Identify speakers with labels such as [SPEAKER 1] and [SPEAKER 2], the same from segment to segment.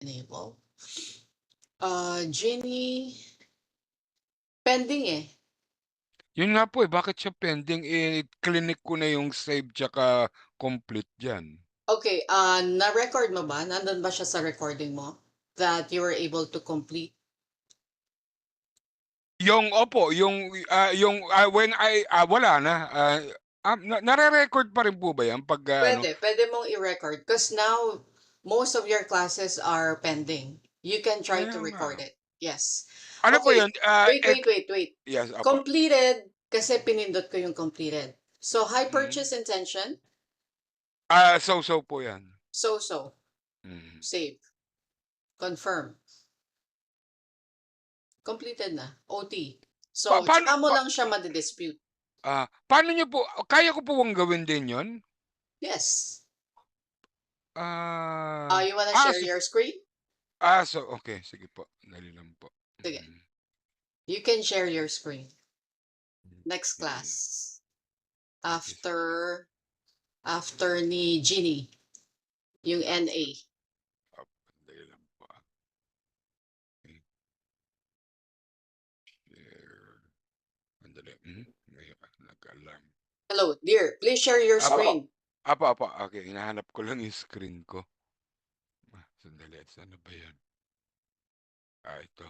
[SPEAKER 1] Enable. Genie, pending eh.
[SPEAKER 2] Yun nga po, eh, bakit siya pending, eh, klinik ko na yung save tsaka complete diyan.
[SPEAKER 1] Okay, na-record mo ba? Nandun ba siya sa recording mo? That you were able to complete?
[SPEAKER 2] Yung opo, when wala na, nare-record pa rin po ba yan 'pag, ano?
[SPEAKER 1] Pwede mong i-record. Because now, most of your classes are pending. You can try
[SPEAKER 2] Kaya
[SPEAKER 1] to
[SPEAKER 2] nga.
[SPEAKER 1] record it. Yes.
[SPEAKER 2] Ano po
[SPEAKER 1] Okay,
[SPEAKER 2] yun,
[SPEAKER 1] wait.
[SPEAKER 2] yes, opo.
[SPEAKER 1] Completed, kasi pinindot ko yung completed. So, high
[SPEAKER 2] Mhm.
[SPEAKER 1] purchase intention,
[SPEAKER 2] So-so po yan.
[SPEAKER 1] so-so,
[SPEAKER 2] Mhm.
[SPEAKER 1] save, confirm. Completed na, OT. So,
[SPEAKER 2] Paano
[SPEAKER 1] tsaka mo lang siya madi-dispute.
[SPEAKER 2] paano niyo po kaya ko po bang gawin din yun?
[SPEAKER 1] Yes.
[SPEAKER 2] Ah,
[SPEAKER 1] You wanna
[SPEAKER 2] ah,
[SPEAKER 1] share
[SPEAKER 2] so
[SPEAKER 1] your screen?
[SPEAKER 2] so okey, sige po, dali lang po.
[SPEAKER 1] Sige.
[SPEAKER 2] Mm.
[SPEAKER 1] You can share your screen. Next
[SPEAKER 2] Okey,
[SPEAKER 1] class.
[SPEAKER 2] sige, sige.
[SPEAKER 1] After ni Ginny, yung NA.
[SPEAKER 2] Dali lang po, okey. Share, sandali, may nag-alarm.
[SPEAKER 1] Hello, dear. Please share your
[SPEAKER 2] Opo,
[SPEAKER 1] screen.
[SPEAKER 2] opo, okey, hinahanap ko lang yung screen ko. Sandali, saan na ba yun? Ito.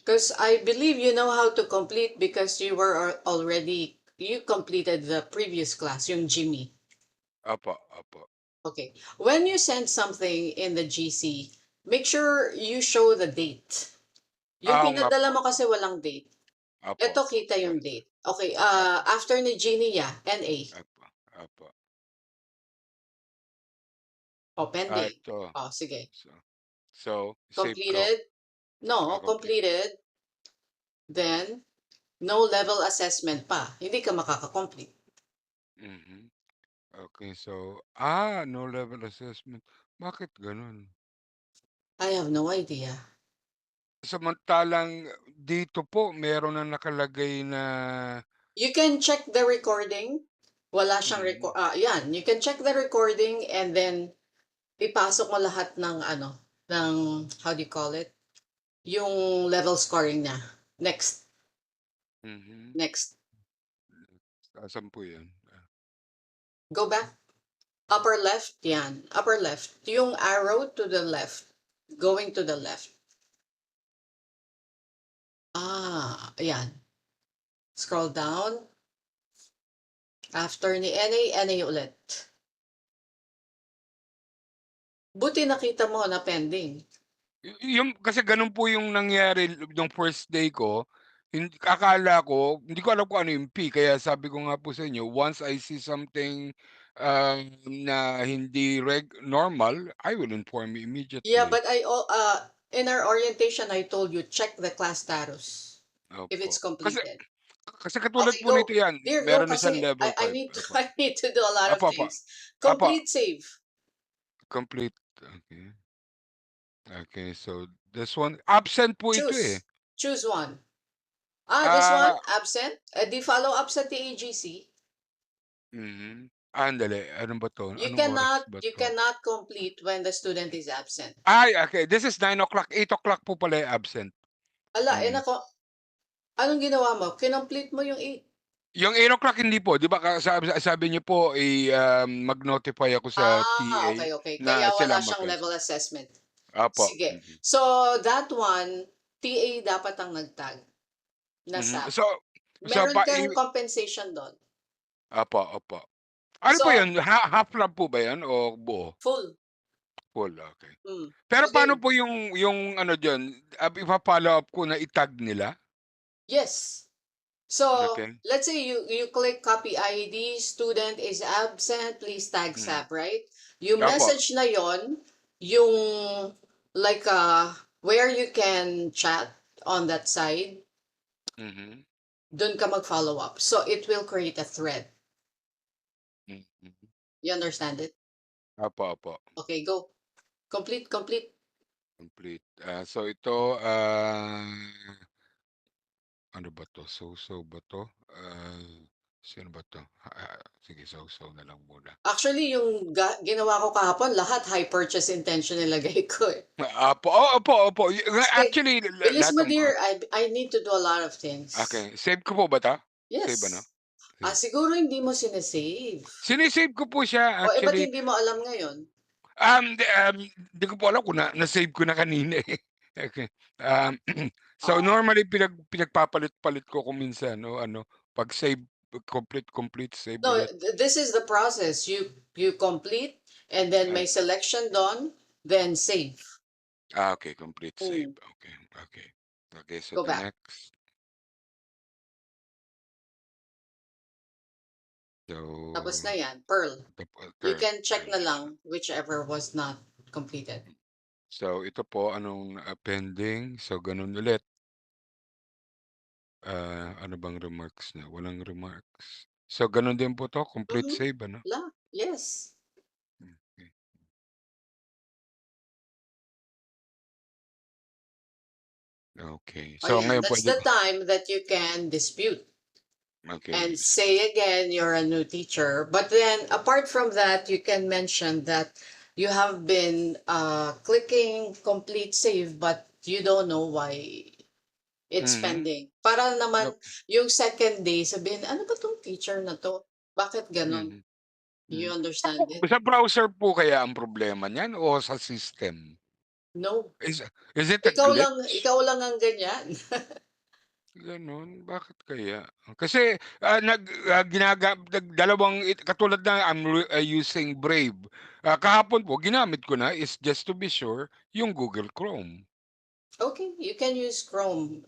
[SPEAKER 1] Because I believe you know how to complete because you completed the previous class, yung Jimmy.
[SPEAKER 2] Opo.
[SPEAKER 1] Okay. When you send something in the GC, make sure you show the date. Yung
[SPEAKER 2] Oo nga po,
[SPEAKER 1] pinadala mo kasi walang date. Ito
[SPEAKER 2] opo,
[SPEAKER 1] kita yung
[SPEAKER 2] sorry.
[SPEAKER 1] date. Okay,
[SPEAKER 2] Opo,
[SPEAKER 1] after ni Jeannie, yeah, NA.
[SPEAKER 2] opo, opo.
[SPEAKER 1] Oh, pending.
[SPEAKER 2] Ito.
[SPEAKER 1] Oh, sige.
[SPEAKER 2] So save ko.
[SPEAKER 1] Completed? No,
[SPEAKER 2] Complete.
[SPEAKER 1] completed. Then, no level assessment pa. Hindi ka makaka-complete.
[SPEAKER 2] Mhm. Okey, so, no level assessment. Bakit gano'n?
[SPEAKER 1] I have no idea.
[SPEAKER 2] Samantalang dito po meron na nakalagay na
[SPEAKER 1] You can check the recording. Wala siyang
[SPEAKER 2] mhm,
[SPEAKER 1] yan. You can check the recording and then ipasok mo lahat ng how do you call it? Yung level scoring niya. Next.
[SPEAKER 2] mhm.
[SPEAKER 1] Next.
[SPEAKER 2] Asan po 'yan?
[SPEAKER 1] Go back. Upper left. Yan. Upper left. Yung arrow to the left. Going to the left. Ayan. Scroll down. After ni NA, NA ulit. Buti nakita mo na pending.
[SPEAKER 2] Yung kasi gano'n po yung nangyari nung first day ko, akala ko hindi ko alam kung ano yung P, kaya sabi ko nga po sa inyo, once I see something, na hindi normal, I will inform you
[SPEAKER 1] Yeah,
[SPEAKER 2] immediately.
[SPEAKER 1] but in our orientation, I told you, check the class status if
[SPEAKER 2] Opo.
[SPEAKER 1] it's
[SPEAKER 2] Kasi
[SPEAKER 1] completed.
[SPEAKER 2] kasi katulad
[SPEAKER 1] Okay,
[SPEAKER 2] po nito
[SPEAKER 1] go.
[SPEAKER 2] 'yan,
[SPEAKER 1] Dear, go
[SPEAKER 2] meron na siyang
[SPEAKER 1] kasi
[SPEAKER 2] level
[SPEAKER 1] I
[SPEAKER 2] 5,
[SPEAKER 1] need to,
[SPEAKER 2] opo.
[SPEAKER 1] I need to do a lot of
[SPEAKER 2] Opo.
[SPEAKER 1] things.
[SPEAKER 2] Opo,
[SPEAKER 1] Complete save.
[SPEAKER 2] complete, okey. Okay, so this one absent po ito, eh.
[SPEAKER 1] Choose. Choose one. This one,
[SPEAKER 2] Ah,
[SPEAKER 1] absent. Di follow absent the AGC.
[SPEAKER 2] mhm. Andali, ano ba 'to?
[SPEAKER 1] You
[SPEAKER 2] Anong oras
[SPEAKER 1] cannot,
[SPEAKER 2] ba
[SPEAKER 1] you
[SPEAKER 2] 'to?
[SPEAKER 1] cannot complete when the student is absent.
[SPEAKER 2] Ay, okay. This is 9 o'clock, 8 o'clock po pala yung absent.
[SPEAKER 1] Ala,
[SPEAKER 2] Mm.
[SPEAKER 1] nako. Anong ginawa mo? Kinomplete mo yung 8.
[SPEAKER 2] Yung 8 o'clock hindi po, 'di ba sabi niyo po, mag-notify ako sa TA
[SPEAKER 1] Okay.
[SPEAKER 2] na
[SPEAKER 1] Kaya wala
[SPEAKER 2] sila
[SPEAKER 1] siyang level
[SPEAKER 2] mag-assist.
[SPEAKER 1] assessment.
[SPEAKER 2] Opo,
[SPEAKER 1] Sige.
[SPEAKER 2] mhm.
[SPEAKER 1] So, that one, TA dapat ang nagtag na
[SPEAKER 2] Mhm.
[SPEAKER 1] SAP.
[SPEAKER 2] So
[SPEAKER 1] Meron kang compensation doon.
[SPEAKER 2] opo. Ano po
[SPEAKER 1] So,
[SPEAKER 2] 'yun, half lang po ba 'yan o buo?
[SPEAKER 1] full.
[SPEAKER 2] Full, okey.
[SPEAKER 1] Mm.
[SPEAKER 2] Pero paano
[SPEAKER 1] Okay.
[SPEAKER 2] po yung ano diyan, ifa-follow up ko na i-tag nila?
[SPEAKER 1] Yes. So,
[SPEAKER 2] Okey.
[SPEAKER 1] let's say you click copy ID, student is absent, please tag
[SPEAKER 2] Hmm,
[SPEAKER 1] SAP, right? Yung
[SPEAKER 2] opo.
[SPEAKER 1] message na yon, yung like where you can chat on that side,
[SPEAKER 2] Mhm,
[SPEAKER 1] dun ka mag-follow up. So, it will create a thread.
[SPEAKER 2] mhm.
[SPEAKER 1] You understand it?
[SPEAKER 2] Opo.
[SPEAKER 1] Okay, go. Complete.
[SPEAKER 2] Complete. So ito, ano ba 'to, so ba 'to? Sino ba 'to? Sige sausaw na lang muna.
[SPEAKER 1] Actually, yung ginawa ko kahapon lahat high purchase intention nilagay ko, eh.
[SPEAKER 2] Opo, opo, opo.
[SPEAKER 1] Sige,
[SPEAKER 2] Actually
[SPEAKER 1] bilis
[SPEAKER 2] lahat
[SPEAKER 1] mo
[SPEAKER 2] ng
[SPEAKER 1] dear, I need to do a lot of things.
[SPEAKER 2] okey, save ko po ba 'to? Save ano?
[SPEAKER 1] Yes.
[SPEAKER 2] Sige.
[SPEAKER 1] Siguro hindi mo sine-save.
[SPEAKER 2] Sine-save ko po siya
[SPEAKER 1] Eh, ba't
[SPEAKER 2] actually.
[SPEAKER 1] hindi mo alam ngayon?
[SPEAKER 2] Di ko po alam kung na-save ko na kanina, eh. Okey. Um, so
[SPEAKER 1] Ah,
[SPEAKER 2] normally pinagpapalit-palit ko kung minsan o ano, 'pag save complete save
[SPEAKER 1] no,
[SPEAKER 2] ulit.
[SPEAKER 1] this is the process. You complete and then
[SPEAKER 2] Ay,
[SPEAKER 1] may selection done, then save.
[SPEAKER 2] okey complete save.
[SPEAKER 1] Hmm,
[SPEAKER 2] Okay, okay. Okay, so
[SPEAKER 1] go
[SPEAKER 2] the
[SPEAKER 1] back.
[SPEAKER 2] next. So,
[SPEAKER 1] Tapos na yan, Pearl. You
[SPEAKER 2] curl,
[SPEAKER 1] can check
[SPEAKER 2] curl
[SPEAKER 1] na
[SPEAKER 2] na siya.
[SPEAKER 1] lang whichever was not completed.
[SPEAKER 2] So ito po anong, pending, so gano'n ulit. Ano bang remarks niya? Walang remarks. So gano'n din po 'to, complete
[SPEAKER 1] Mhm.
[SPEAKER 2] save ano?
[SPEAKER 1] Yes.
[SPEAKER 2] Okey, okey. So
[SPEAKER 1] Ayan,
[SPEAKER 2] ngayon
[SPEAKER 1] that's
[SPEAKER 2] puwede
[SPEAKER 1] the
[SPEAKER 2] ko
[SPEAKER 1] time that you can dispute and
[SPEAKER 2] okey,
[SPEAKER 1] say again you're a new teacher. But then, apart from that, you can mention that you have been clicking complete save, but you don't know why it's
[SPEAKER 2] mhm,
[SPEAKER 1] pending. Para naman
[SPEAKER 2] yup,
[SPEAKER 1] yung second day, sabihin, ano ba tong teacher na to? Bakit ganon?
[SPEAKER 2] mhm,
[SPEAKER 1] You
[SPEAKER 2] hmm.
[SPEAKER 1] understand it?
[SPEAKER 2] Sa browser po kaya ang problema niyan o sa system?
[SPEAKER 1] No.
[SPEAKER 2] Is is it a glitch?
[SPEAKER 1] Ikaw lang ang ganyan.
[SPEAKER 2] Gano'n, bakit kaya? Kasi, dalawang katulad na using Brave. Kahapon po ginamit ko na is just to be sure yung Google Chrome.
[SPEAKER 1] Okay, you can use Chrome.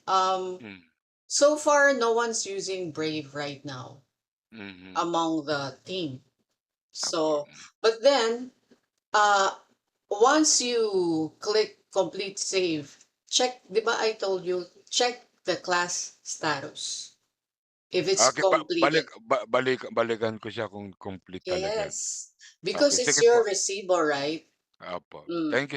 [SPEAKER 2] Hmm,
[SPEAKER 1] So far, no one's using Brave right now
[SPEAKER 2] mhm,
[SPEAKER 1] among the team.
[SPEAKER 2] opo,
[SPEAKER 1] So, but then, uh, once you click complete save, check, di ba I told you, check the class status. If it's
[SPEAKER 2] okey balik
[SPEAKER 1] completed.
[SPEAKER 2] balikan ko siya kung complete talaga.
[SPEAKER 1] Yes. Because
[SPEAKER 2] Okey,
[SPEAKER 1] it's
[SPEAKER 2] sige po.
[SPEAKER 1] your resibo, right?
[SPEAKER 2] Opo,
[SPEAKER 1] Mm.
[SPEAKER 2] thank you.